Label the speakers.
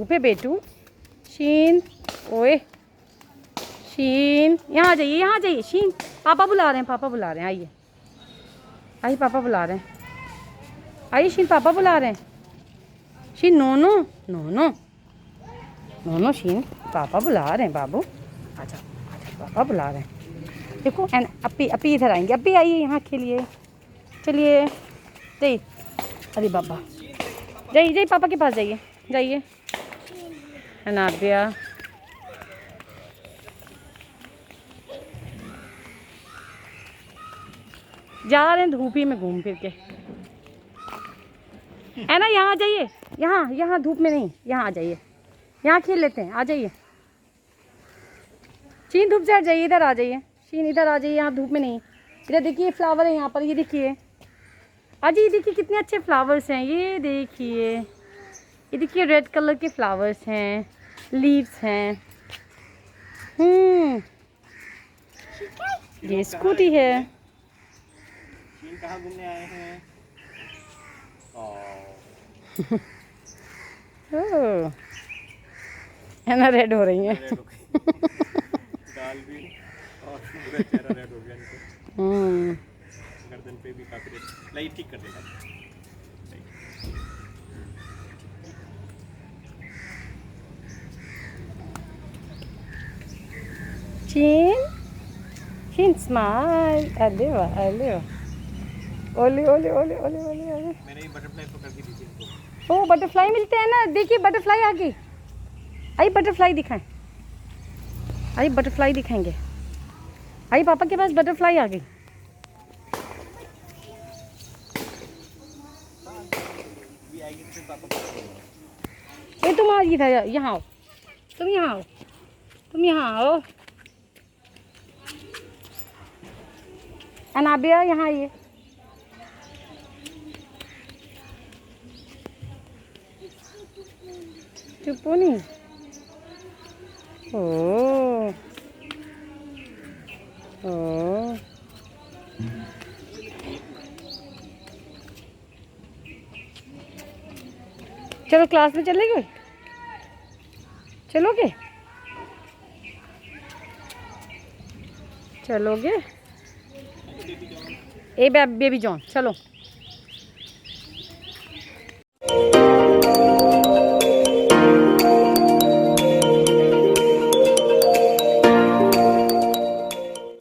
Speaker 1: धूप है बेटू। शीन, ओए शीन, यहाँ जाइए, यहाँ जाइए शीन। पापा बुला रहे हैं, पापा बुला रहे हैं, आइए आइए, पापा बुला रहे हैं, आइए शीन, पापा बुला रहे हैं। Sheen no no no no no no, Sheen पापा बुला रहे हैं बाबू, आजा आजा, पापा बुला रहे हैं। देखो एंड अपी, अपी इधर आएंगे, अपी आइए यहाँ खेलिए, चलिए जाइए। अरे बाबा, जाइए जाइए, पापा के पास जाइए, जाइए। अनाबिया, जा रहे हैं धूप ही में घूम फिर के, है ना। यहाँ आ जाइए, यहाँ यहाँ धूप में नहीं, यहाँ आ जाइए, यहाँ खेल लेते हैं, आ जाइए। शीन धूप से हट जाइए, इधर आ जाइए। शीन इधर आ जाइए, यहाँ धूप में नहीं। इधर देखिए फ्लावर है यहाँ पर, ये देखिए। आज ये देखिए कितने अच्छे फ्लावर्स हैं, ये देखिए, ये देखिए रेड कलर के फ्लावर्स हैं, लीव्स हैं। ये स्कूटी है।
Speaker 2: कहाँ घूमने आए हैं?
Speaker 1: है ना, रेड हो रही है।
Speaker 2: गाल भी और पूरा चेहरा रेड हो गया इनको। गर्दन पे भी काफी रेड। लाइट ठीक कर देगा।
Speaker 1: शीन, शीन स्माइल, अरे वाह, अरे वाह, ओले ओले ओले ओले ओले ओले।
Speaker 2: मैंने ये बटरफ्लाई पकड़ के दी थी इनको।
Speaker 1: ओ बटरफ्लाई मिलते हैं ना, देखिए बटरफ्लाई आ गई। आइए बटरफ्लाई दिखाएं, आइए बटरफ्लाई दिखाएंगे। आइए पापा के पास बटरफ्लाई आ गई। ये तुम आ इधर, यहाँ आओ, तुम यहाँ आओ, तुम यहाँ आओ। अनाबिया यहाँ आइए। चुप्पू नहीं, ओ ओ, चलो क्लास में चलेंगे, चलोगे, चलोगे। ए बेबी जॉन, चलो।